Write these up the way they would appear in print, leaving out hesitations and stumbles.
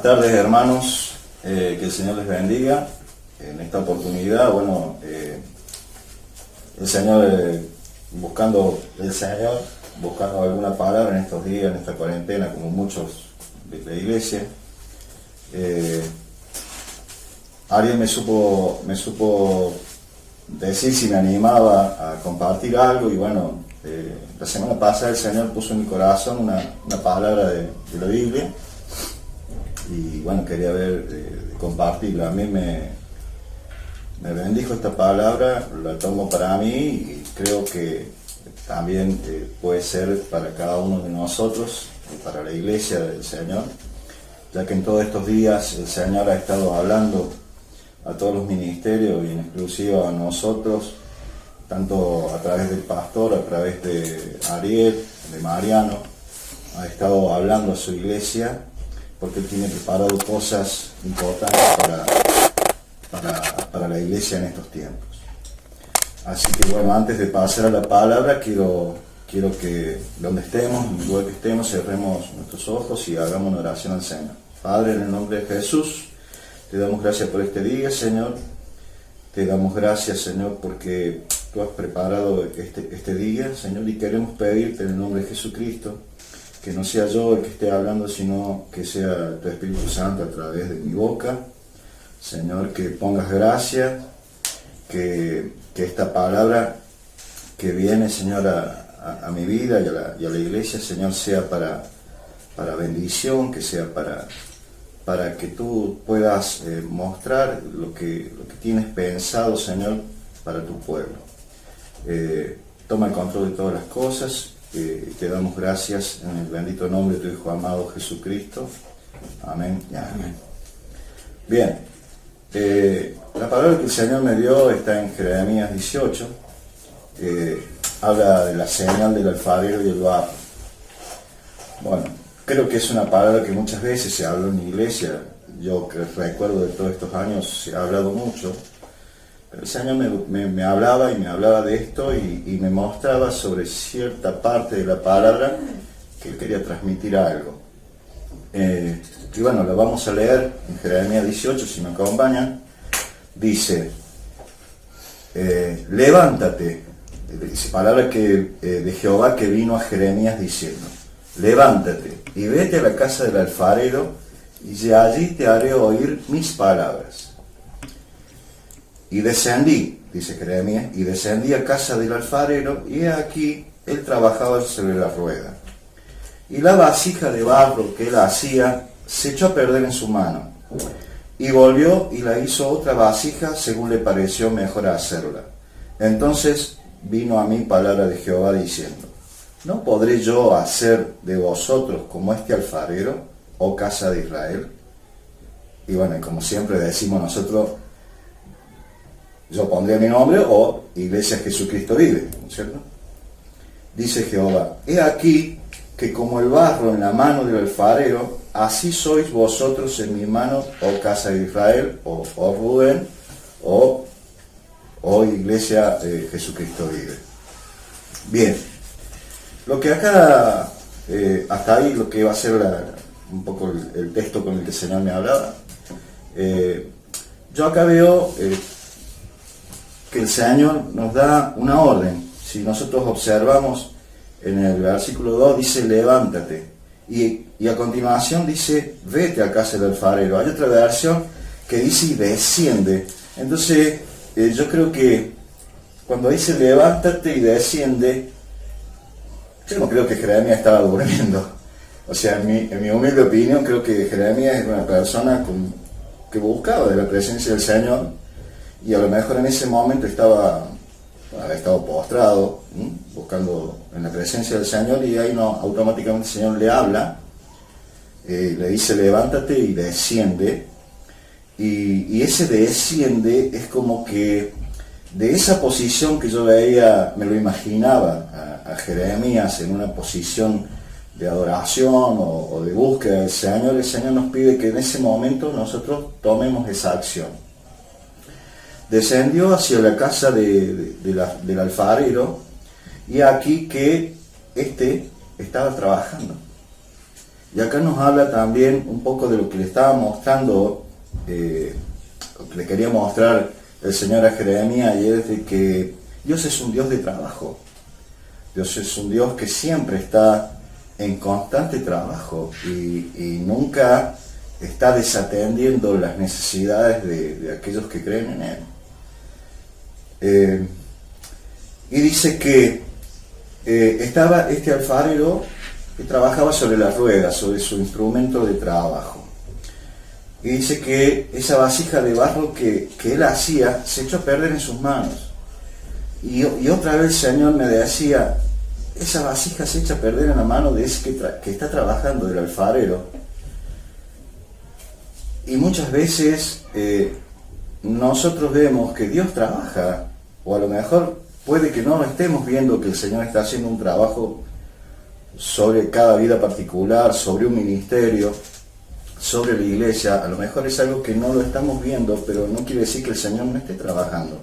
tardes, hermanos, que el Señor les bendiga. En esta oportunidad, el Señor, buscando alguna palabra en estos días, en esta cuarentena, como muchos de la iglesia. Ariel me supo decir si me animaba a compartir algo, y la semana pasada el Señor puso en mi corazón una palabra de la Biblia, y quería compartirla. A mí me bendijo esta palabra, la tomo para mí y creo que también puede ser para cada uno de nosotros, para la iglesia del Señor, ya que en todos estos días el Señor ha estado hablando a todos los ministerios y en exclusiva a nosotros, tanto a través del pastor, a través de Ariel, de Mariano. Ha estado hablando a su iglesia porque Él tiene preparado cosas importantes para la iglesia en estos tiempos. Así que antes de pasar a la palabra, quiero que donde estemos, en el lugar que estemos, cerremos nuestros ojos y hagamos una oración al Señor. Padre, en el nombre de Jesús, te damos gracias por este día, Señor. Te damos gracias, Señor, porque Tú has preparado este día, Señor, y queremos pedirte en el nombre de Jesucristo que no sea yo el que esté hablando, sino que sea Tu Espíritu Santo a través de mi boca. Señor, que pongas gracia, que esta palabra que viene, Señor, a mi vida y a la iglesia, Señor, sea para bendición, que sea para que Tú puedas mostrar lo que tienes pensado, Señor, para Tu pueblo. Toma el control de todas las cosas. Te damos gracias en el bendito nombre de Tu Hijo amado Jesucristo. Amén y amén. Bien, la palabra que el Señor me dio está en Jeremías 18. Habla de la señal del alfarero y el barro. Creo que es una palabra que muchas veces se habló en la iglesia. Yo que recuerdo de todos estos años se ha hablado mucho. Pero el Señor me hablaba y me hablaba de esto y me mostraba sobre cierta parte de la palabra que Él quería transmitir algo. Lo vamos a leer en Jeremías 18, si me acompañan. Dice, levántate, dice palabra de Jehová que vino a Jeremías diciendo, levántate y vete a la casa del alfarero, y de allí te haré oír mis palabras. Y descendí, dice Jeremías, y descendí a casa del alfarero, y he aquí él trabajaba sobre la rueda. Y la vasija de barro que él hacía se echó a perder en su mano. Y volvió y la hizo otra vasija según le pareció mejor hacerla. Entonces vino a mí palabra de Jehová diciendo, ¿no podré yo hacer de vosotros como este alfarero, oh casa de Israel? Y como siempre decimos nosotros, yo pondré mi nombre o Iglesia Jesucristo vive, ¿no es cierto? Dice Jehová, he aquí que como el barro en la mano del alfarero, así sois vosotros en mi mano, oh casa de Israel, o Rubén, o Iglesia Jesucristo vive. Bien, lo que acá, hasta ahí lo que va a ser un poco el texto con el que el Señor me hablaba. Yo acá veo que el Señor nos da una orden. Si nosotros observamos en el versículo 2 dice levántate, y a continuación dice vete a casa del alfarero. Hay otra versión que dice y desciende. Entonces yo creo que cuando dice levántate y desciende, yo no creo que Jeremías estaba durmiendo. O sea, en mi humilde opinión, creo que Jeremías es una persona que buscaba de la presencia del Señor, y a lo mejor en ese momento había estado postrado, buscando en la presencia del Señor, y ahí automáticamente el Señor le habla, le dice levántate y desciende, y ese desciende es como que de esa posición que yo veía, me lo imaginaba a Jeremías en una posición de adoración o de búsqueda del Señor. El Señor nos pide que en ese momento nosotros tomemos esa acción. Descendió hacia la casa del alfarero, y aquí que éste estaba trabajando. Y acá nos habla también un poco de lo que le estaba mostrando, lo que le quería mostrar el Señor a Jeremías, y es de que Dios es un Dios de trabajo. Dios es un Dios que siempre está en constante trabajo y nunca está desatendiendo las necesidades de aquellos que creen en Él. Y dice que estaba este alfarero que trabajaba sobre la rueda, sobre su instrumento de trabajo. Y dice que esa vasija de barro que él hacía se echó a perder en sus manos. Y otra vez el Señor me decía, esa vasija se echa a perder en la mano de ese que está trabajando, del alfarero. Y muchas veces nosotros vemos que Dios trabaja, o a lo mejor puede que no estemos viendo que el Señor está haciendo un trabajo sobre cada vida particular, sobre un ministerio, sobre la iglesia. A lo mejor es algo que no lo estamos viendo, pero no quiere decir que el Señor no esté trabajando.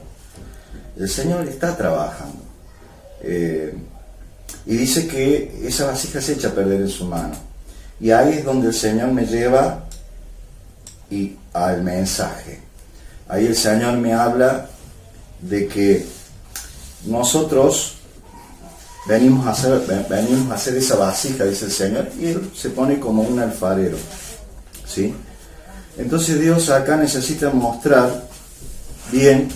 El Señor está trabajando. Y dice que esa vasija se echa a perder en su mano. Y ahí es donde el Señor me lleva al mensaje. Ahí el Señor me habla de que nosotros venimos a hacer esa vasija, dice el Señor, y Él se pone como un alfarero, ¿sí? Entonces Dios acá necesita mostrar bien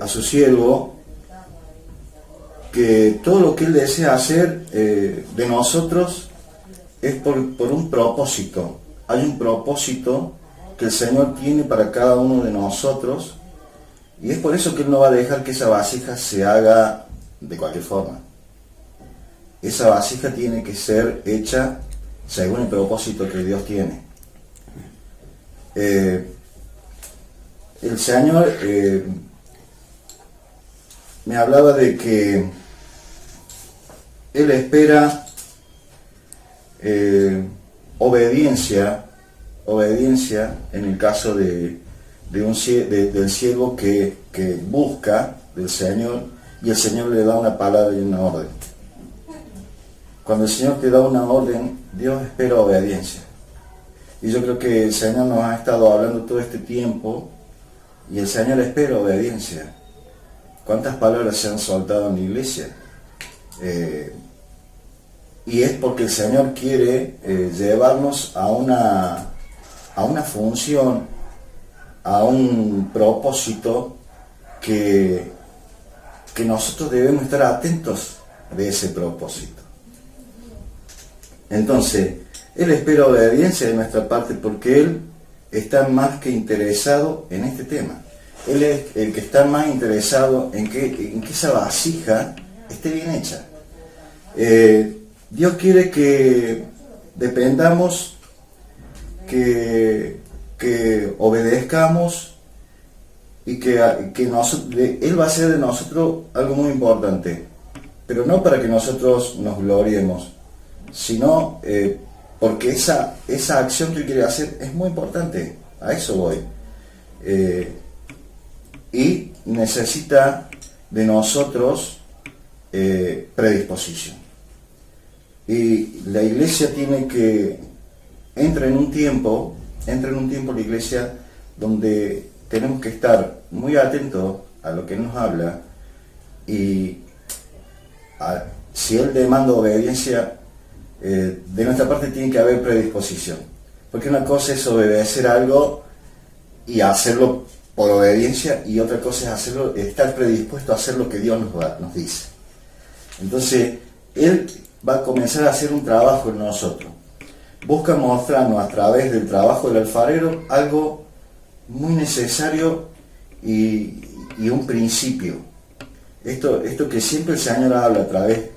a su siervo que todo lo que Él desea hacer de nosotros es por un propósito. Hay un propósito que el Señor tiene para cada uno de nosotros, y es por eso que Él no va a dejar que esa vasija se haga de cualquier forma. Esa vasija tiene que ser hecha según el propósito que Dios tiene. El Señor me hablaba de que Él espera obediencia en el caso del siervo que busca del Señor, y el Señor le da una palabra y una orden. Cuando el Señor te da una orden, Dios espera obediencia. Y yo creo que el Señor nos ha estado hablando todo este tiempo, y el Señor espera obediencia. ¿Cuántas palabras se han soltado en la iglesia? Y es porque el Señor quiere llevarnos a una función, a un propósito que nosotros debemos estar atentos de ese propósito. Entonces, Él espera obediencia de nuestra parte porque Él está más que interesado en este tema. Él es el que está más interesado en que esa vasija esté bien hecha. Dios quiere que dependamos, que obedezcamos, y que Él va a hacer de nosotros algo muy importante, pero no para que nosotros nos gloriemos, sino porque esa acción que Él quiere hacer es muy importante. A eso voy. Y necesita de nosotros predisposición. Y la iglesia entra en un tiempo la iglesia donde tenemos que estar muy atentos a lo que Él nos habla, y si Él demanda obediencia, de nuestra parte tiene que haber predisposición. Porque una cosa es obedecer algo y hacerlo por obediencia, y otra cosa es estar predispuesto a hacer lo que Dios nos dice. Entonces, Él va a comenzar a hacer un trabajo en nosotros. Busca mostrarnos a través del trabajo del alfarero algo muy necesario y un principio. Esto que siempre el Señor habla a través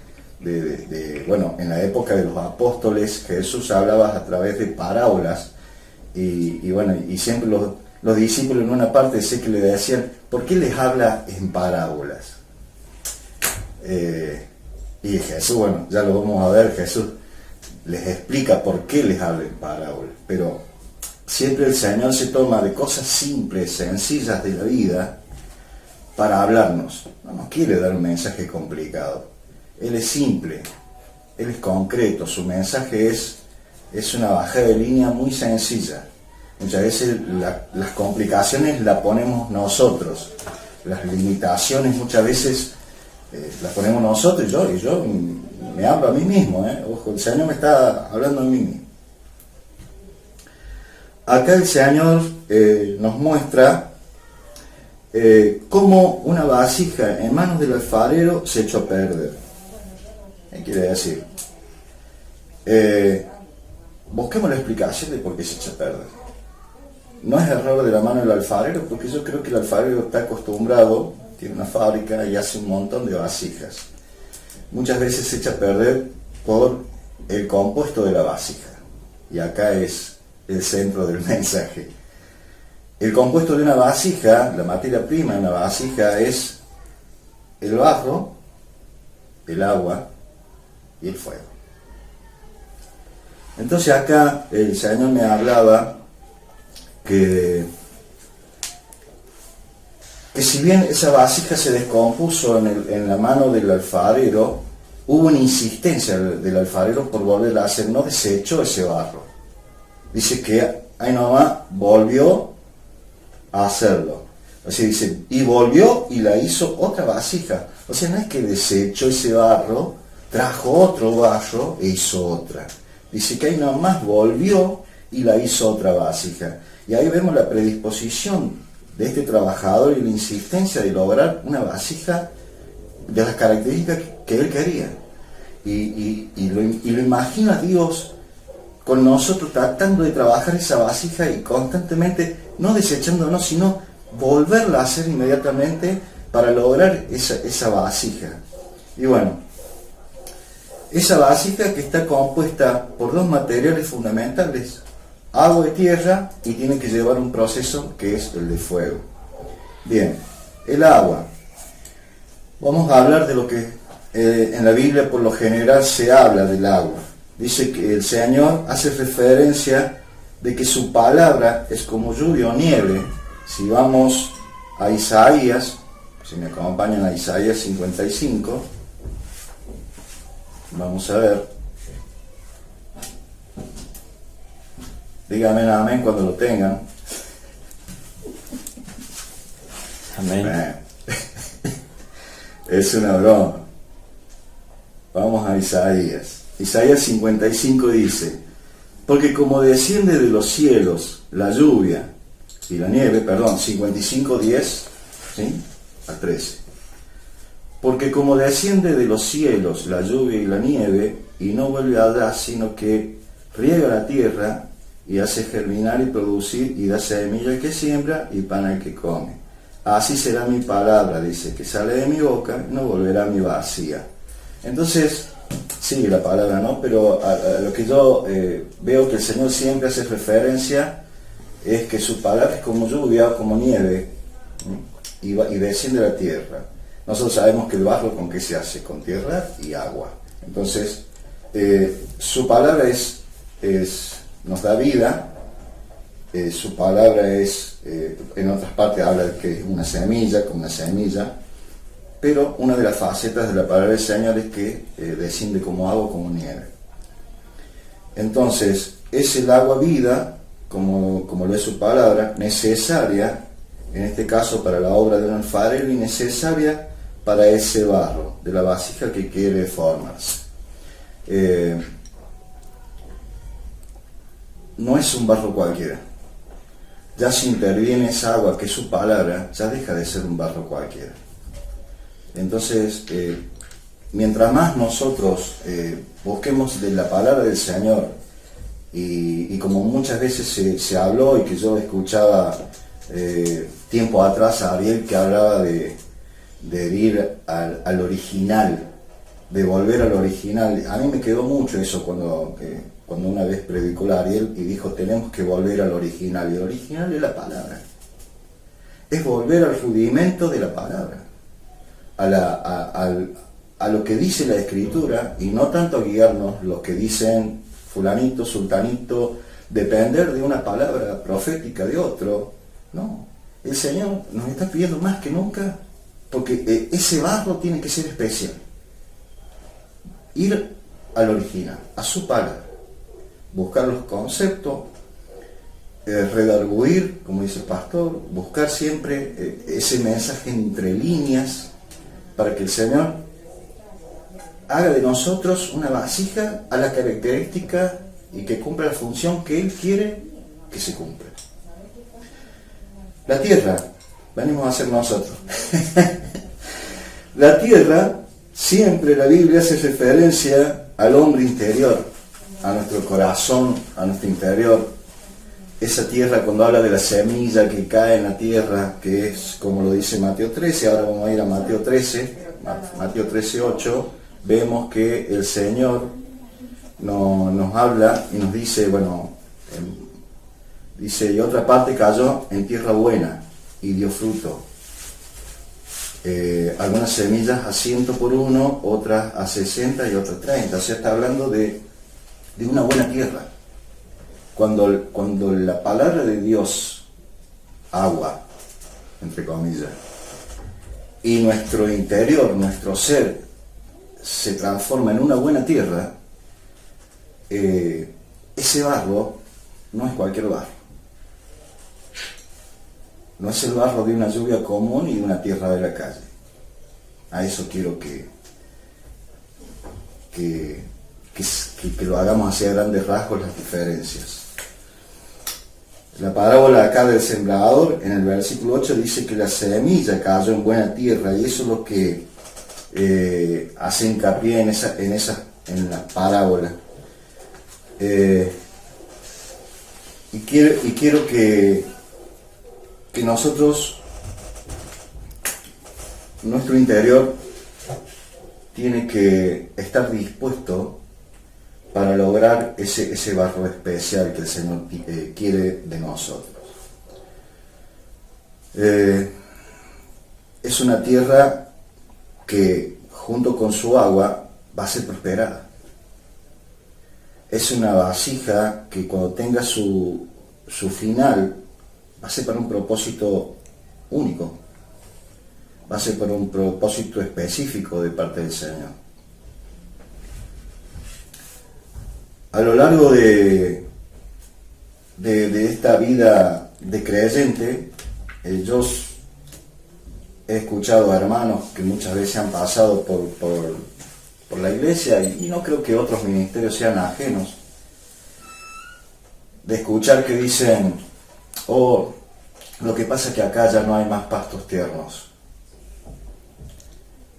en la época de los apóstoles, Jesús hablaba a través de parábolas, y siempre los discípulos en una parte sé que le decían, ¿por qué les habla en parábolas? Y Jesús, ya lo vamos a ver, Jesús les explica por qué les habla en parábolas, pero siempre el Señor se toma de cosas simples, sencillas de la vida para hablarnos. No nos quiere dar un mensaje complicado. Él es simple, Él es concreto, su mensaje es es una bajada de línea muy sencilla. Muchas veces las complicaciones las ponemos nosotros, las limitaciones muchas veces las ponemos nosotros, y yo me hablo a mí mismo, ojo, el Señor me está hablando a mí mismo. Acá el Señor nos muestra cómo una vasija en manos del alfarero se echó a perder. ¿Qué quiere decir? Busquemos la explicación de por qué se echa a perder. No es error de la mano del alfarero, porque yo creo que el alfarero está acostumbrado, tiene una fábrica y hace un montón de vasijas. Muchas veces se echa a perder por el compuesto de la vasija. Y acá es el centro del mensaje. El compuesto de una vasija, la materia prima de una vasija, es el barro, el agua y el fuego. Entonces acá el Señor me hablaba que si bien esa vasija se descompuso en la mano del alfarero, hubo una insistencia del alfarero por volverla a hacer, no desechó ese barro. Dice que ahí nomás volvió a hacerlo. O sea, dice, y volvió y la hizo otra vasija. O sea, no es que desechó ese barro, trajo otro barro e hizo otra. Dice que ahí nomás volvió y la hizo otra vasija. Y ahí vemos la predisposición de este trabajador y la insistencia de lograr una vasija de las características que él quería. Y lo imagino a Dios con nosotros tratando de trabajar esa vasija y constantemente, no desechándonos, sino volverla a hacer inmediatamente para lograr esa vasija. Y bueno, esa vasija que está compuesta por dos materiales fundamentales, agua y tierra, y tiene que llevar un proceso que es el de fuego. Bien, el agua. Vamos a hablar de lo que en la Biblia por lo general se habla del agua. Dice que el Señor hace referencia de que su palabra es como lluvia o nieve. Si vamos a Isaías, si me acompañan a Isaías 55, vamos a ver. Díganme amén cuando lo tengan. Amén. Es una broma. Vamos a Isaías. Isaías 55 dice: porque como desciende de los cielos la lluvia y la nieve, 55:10, ¿sí? Al 13. Porque como desciende de los cielos la lluvia y la nieve, y no vuelve allá, sino que riega la tierra y hace germinar y producir, y da semilla al que siembra y pan al que come. Así será mi palabra, dice, que sale de mi boca, no volverá a mi vacía. Entonces, sí, la palabra, ¿no? Pero a lo que yo veo que el Señor siempre hace referencia es que su palabra es como lluvia o como nieve, y desciende a la tierra. Nosotros sabemos que el barro, ¿con qué se hace? Con tierra y agua. Entonces, su palabra nos da vida. Su palabra en otras partes habla de que es una semilla, como una semilla, pero una de las facetas de la palabra del Señor es que desciende como agua, como nieve. Entonces, es el agua vida, como lo es su palabra, necesaria, en este caso para la obra de un alfarero, y necesaria para ese barro, de la vasija que quiere formarse. No es un barro cualquiera. Ya si interviene esa agua, que es su palabra, ya deja de ser un barro cualquiera. Entonces, mientras más nosotros busquemos de la palabra del Señor, y como muchas veces se habló, y que yo escuchaba tiempo atrás a Ariel que hablaba de ir al original, de volver al original. A mí me quedó mucho eso cuando una vez predicó la Ariel y dijo: tenemos que volver al original, y el original es la palabra. Es volver al rudimento de la palabra, a lo que dice la Escritura, y no tanto guiarnos los que dicen fulanito, sultanito, depender de una palabra profética de otro. No, el Señor nos está pidiendo más que nunca, porque ese barro tiene que ser especial. Ir al original, a su palabra. buscar los conceptos, redarguir, como dice el pastor, buscar siempre ese mensaje entre líneas para que el Señor haga de nosotros una vasija a la característica y que cumpla la función que Él quiere que se cumpla. La tierra, venimos a ser nosotros. La tierra, siempre la Biblia hace referencia al hombre interior, a nuestro corazón, a nuestro interior. Esa tierra, cuando habla de la semilla que cae en la tierra, que es como lo dice Mateo 13, ahora vamos a ir a Mateo 13, Mateo 13:8, vemos que el Señor nos habla y nos dice, bueno, dice, y otra parte cayó en tierra buena y dio fruto. Algunas semillas a 100 por uno, otras a 60 y otras 30. O sea, está hablando de una buena tierra. Cuando la palabra de Dios, agua, entre comillas, y nuestro interior, nuestro ser, se transforma en una buena tierra, ese barro no es cualquier barro. No es el barro de una lluvia común y de una tierra de la calle. A eso quiero que lo hagamos hacia grandes rasgos, las diferencias. La parábola acá del sembrador, en el versículo 8, dice que la semilla cayó en buena tierra, y eso es lo que hace hincapié en la parábola. Y quiero que nosotros, nuestro interior, tiene que estar dispuesto para lograr ese barro especial que el Señor quiere de nosotros. Es una tierra que junto con su agua va a ser prosperada. Es una vasija que cuando tenga su final va a ser para un propósito único, va a ser para un propósito específico de parte del Señor. A lo largo de esta vida de creyente, yo he escuchado a hermanos que muchas veces han pasado por la iglesia, y no creo que otros ministerios sean ajenos, de escuchar que dicen, oh, lo que pasa es que acá ya no hay más pastos tiernos.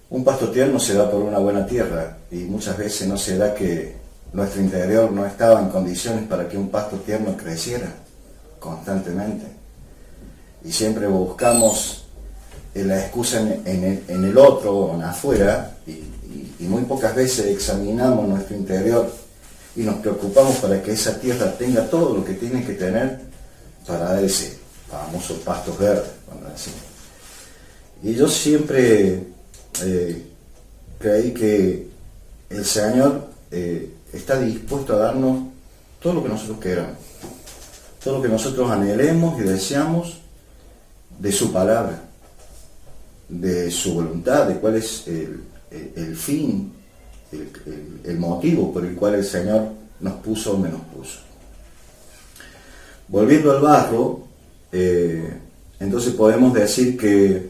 Un pasto tierno se da por una buena tierra, y muchas veces no se da que nuestro interior no estaba en condiciones para que un pasto tierno creciera constantemente. Y siempre buscamos la excusa en el otro o en afuera, y muy pocas veces examinamos nuestro interior y nos preocupamos para que esa tierra tenga todo lo que tiene que tener para dar ese famoso pasto verde, cuando decimos. Y yo siempre creí que el Señor está dispuesto a darnos todo lo que nosotros queramos, todo lo que nosotros anhelemos y deseamos de su palabra, de su voluntad, de cuál es el fin, el motivo por el cual el Señor nos puso donde nos puso. Volviendo al barro, entonces podemos decir que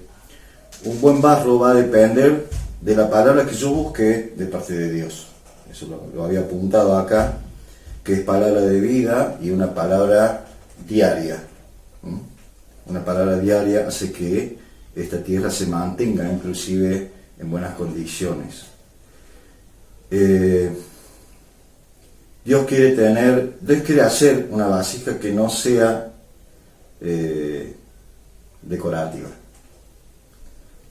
un buen barro va a depender de la palabra que yo busque de parte de Dios. Eso lo había apuntado acá, que es palabra de vida y una palabra diaria. Una palabra diaria hace que esta tierra se mantenga inclusive en buenas condiciones. Dios quiere hacer una vasija que no sea decorativa.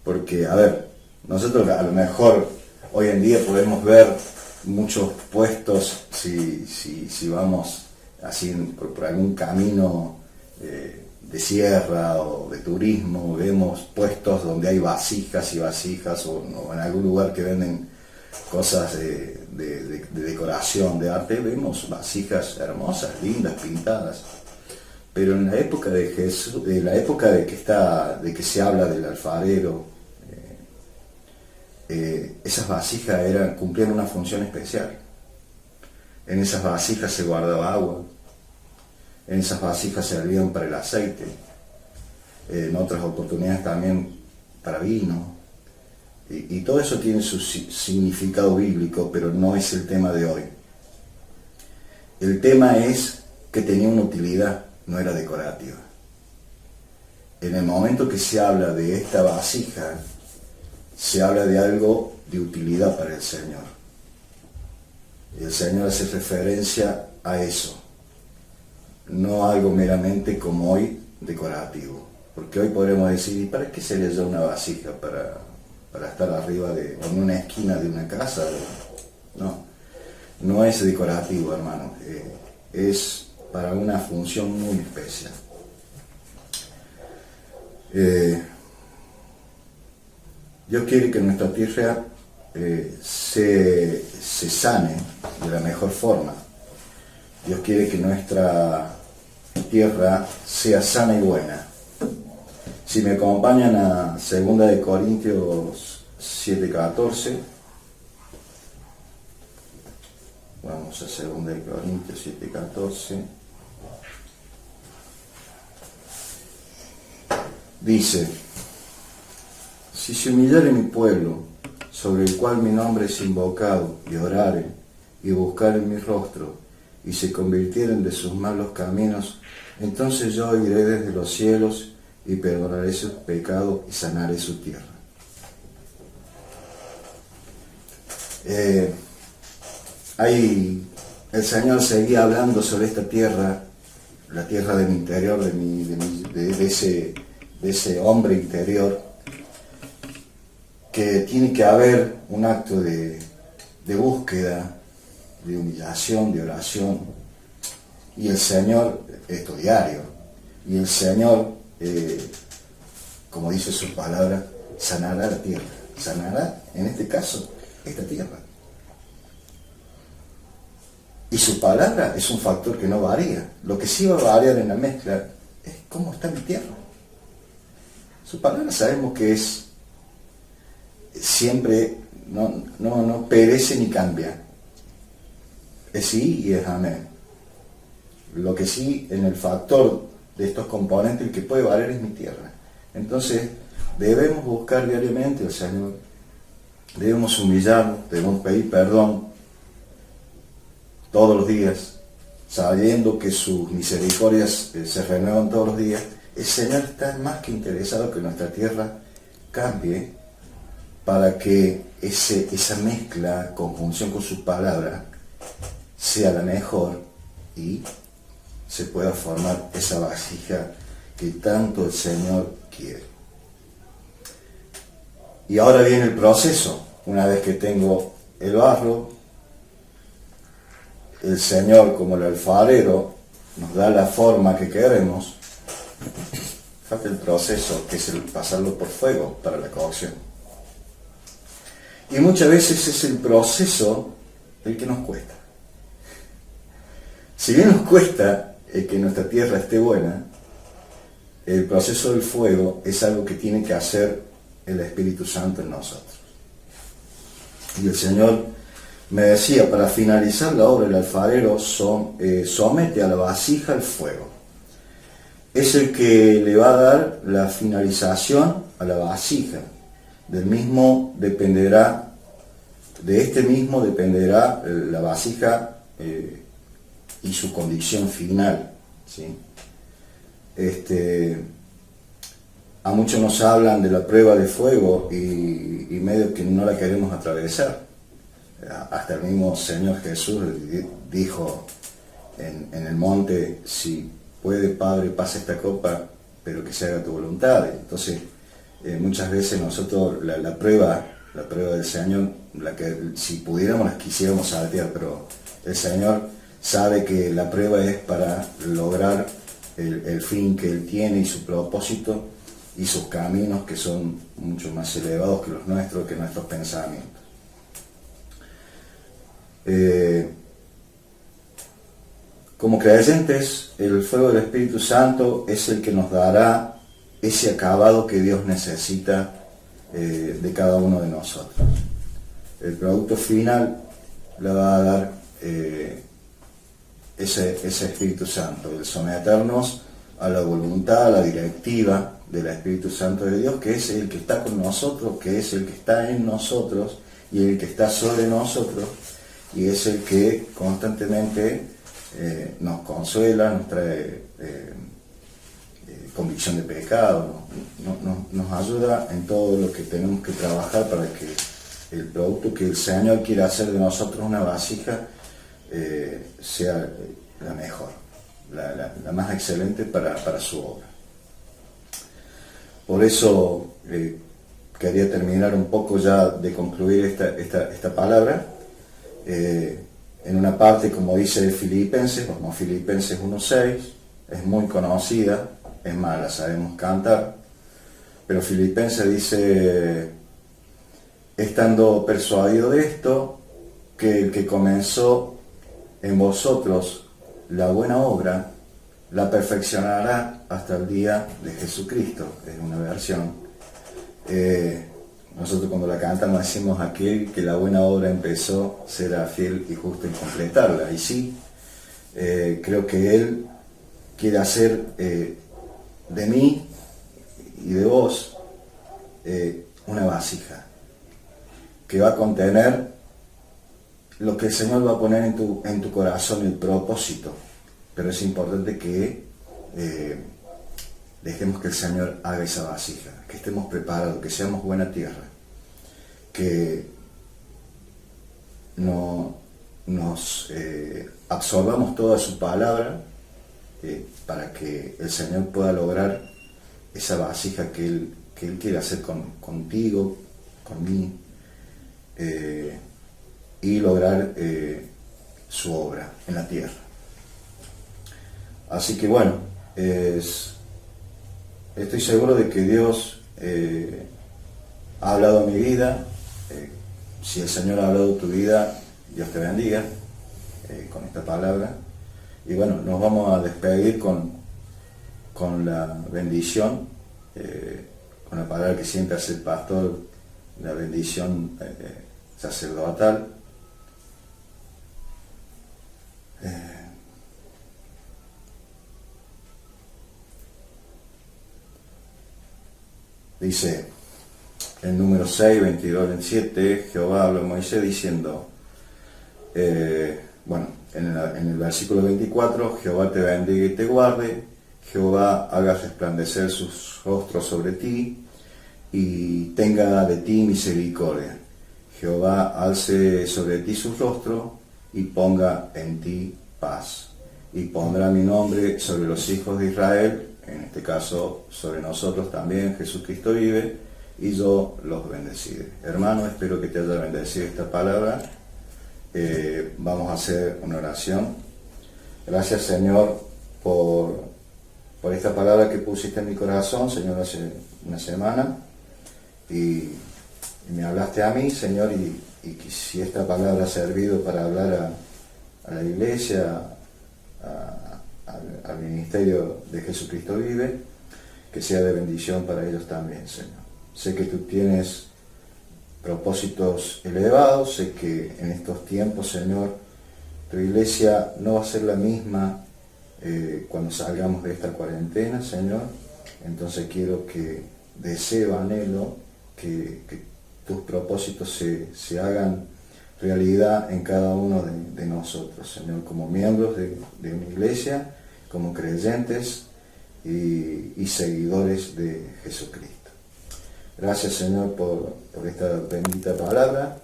Porque, a ver, nosotros a lo mejor hoy en día podemos ver muchos puestos, si vamos así por algún camino de sierra o de turismo, vemos puestos donde hay vasijas y vasijas, o en algún lugar que venden cosas de decoración, de arte, vemos vasijas hermosas, lindas, pintadas. Pero en la época de Jesús, en la época de que se habla del alfarero, esas vasijas cumplían una función especial. En esas vasijas se guardaba agua, en esas vasijas servían para el aceite, en otras oportunidades también para vino, y todo eso tiene su significado bíblico, pero no es el tema de hoy. El tema es que tenía una utilidad, no era decorativa. En el momento que se habla de esta vasija, se habla de algo de utilidad para el Señor. Y el Señor hace referencia a eso, no algo meramente como hoy decorativo. Porque hoy podremos decir, ¿y para qué sería ya una vasija? ¿Para estar arriba en una esquina de una casa? No es decorativo, hermano. Es para una función muy especial. Dios quiere que nuestra tierra se sane de la mejor forma. Dios quiere que nuestra tierra sea sana y buena. Si me acompañan a 2 Corintios 7:14, vamos a 2 Corintios 7:14, dice: si se humillare mi pueblo, sobre el cual mi nombre es invocado, y oraren, y buscaren mi rostro, y se convirtieren de sus malos caminos, entonces yo oiré desde los cielos, y perdonaré sus pecados, y sanaré su tierra. El Señor seguía hablando sobre esta tierra, la tierra de mi interior, de ese hombre interior, que tiene que haber un acto de búsqueda, de humillación, de oración, y el Señor, esto diario, y el Señor, como dice su palabra, sanará la tierra, sanará, en este caso, esta tierra. Y su palabra es un factor que no varía. Lo que sí va a variar en la mezcla es cómo está mi tierra. Su palabra sabemos que es siempre, no perece ni cambia. Es sí y es amén. Lo que sí, en el factor de estos componentes, el que puede variar es mi tierra. Entonces, debemos buscar diariamente al Señor, debemos humillarnos, debemos pedir perdón todos los días, sabiendo que sus misericordias se renuevan todos los días. El Señor está más que interesado que nuestra tierra cambie, para que esa mezcla, conjunción con su palabra, sea la mejor y se pueda formar esa vasija que tanto el Señor quiere. Y ahora viene el proceso. Una vez que tengo el barro, el Señor, como el alfarero, nos da la forma que queremos. Falta el proceso, que es el pasarlo por fuego para la cocción. Y muchas veces es el proceso el que nos cuesta. Si bien nos cuesta que nuestra tierra esté buena, el proceso del fuego es algo que tiene que hacer el Espíritu Santo en nosotros. Y el Señor me decía, para finalizar la obra, el alfarero somete a la vasija el fuego. Es el que le va a dar la finalización a la vasija. De este mismo dependerá la vasija y su condición final, ¿sí? A muchos nos hablan de la prueba de fuego y medio que no la queremos atravesar. Hasta el mismo Señor Jesús dijo en el monte: si puede, Padre, pasa esta copa, pero que se haga tu voluntad. Entonces, muchas veces nosotros la prueba del Señor, la que si pudiéramos la quisiéramos saltear, pero el Señor sabe que la prueba es para lograr el fin que Él tiene y su propósito y sus caminos, que son mucho más elevados que los nuestros, que nuestros pensamientos. Como creyentes, el fuego del Espíritu Santo es el que nos dará ese acabado que Dios necesita de cada uno de nosotros. El producto final le va a dar ese Espíritu Santo, el someternos a la voluntad, a la directiva del Espíritu Santo de Dios, que es el que está con nosotros, que es el que está en nosotros y el que está sobre nosotros, y es el que constantemente nos consuela, nos trae convicción de pecado, nos ayuda en todo lo que tenemos que trabajar para que el producto que el Señor quiere hacer de nosotros, una vasija, sea la mejor, la más excelente para su obra. Por eso quería terminar un poco ya de concluir esta palabra, en una parte, como dice Filipenses, como Filipenses 1:6, es muy conocida, es más, la sabemos cantar, pero Filipenses dice: estando persuadido de esto, que el que comenzó en vosotros la buena obra, la perfeccionará hasta el día de Jesucristo. Es una versión. Nosotros cuando la cantamos decimos: aquel que la buena obra empezó será fiel y justo en completarla. Y sí, creo que Él quiere hacer de mí y de vos una vasija que va a contener lo que el Señor va a poner en tu corazón, el propósito. Pero es importante que dejemos que el Señor haga esa vasija, que estemos preparados, que seamos buena tierra, que nos absorbamos toda su palabra, para que el Señor pueda lograr esa vasija que Él quiere hacer contigo, conmigo, y lograr su obra en la tierra. Así que bueno, estoy seguro de que Dios ha hablado a mi vida. Si el Señor ha hablado a tu vida, Dios te bendiga con esta palabra. Y bueno, nos vamos a despedir con la bendición, con la palabra que siempre hace el pastor, la bendición sacerdotal. Dice en número 6, 22, 27, Jehová habló a Moisés diciendo, en el versículo 24, Jehová te bendiga y te guarde, Jehová haga resplandecer sus rostros sobre ti y tenga de ti misericordia. Jehová alce sobre ti su rostro y ponga en ti paz. Y pondrá mi nombre sobre los hijos de Israel, en este caso sobre nosotros también, Jesucristo vive, y yo los bendeciré. Hermano, espero que te haya bendecido esta palabra. Vamos a hacer una oración. Gracias, Señor, por esta palabra que pusiste en mi corazón, Señor, hace una semana, y me hablaste a mí, Señor, y que si esta palabra ha servido para hablar a la iglesia, al ministerio de Jesucristo vive, que sea de bendición para ellos también, Señor. Sé que tú tienes propósitos elevados, sé que en estos tiempos, Señor, tu iglesia no va a ser la misma cuando salgamos de esta cuarentena, Señor. Entonces quiero que deseo, anhelo que tus propósitos se hagan realidad en cada uno de nosotros, Señor, como miembros de una iglesia, como creyentes y seguidores de Jesucristo. Gracias, Señor, por esta bendita palabra.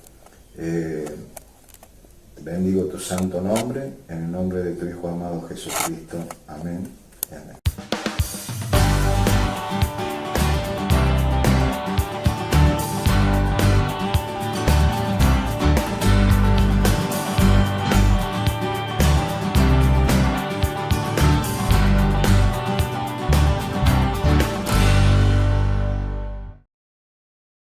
Bendigo tu santo nombre, en el nombre de tu Hijo amado Jesucristo. Amén y amén.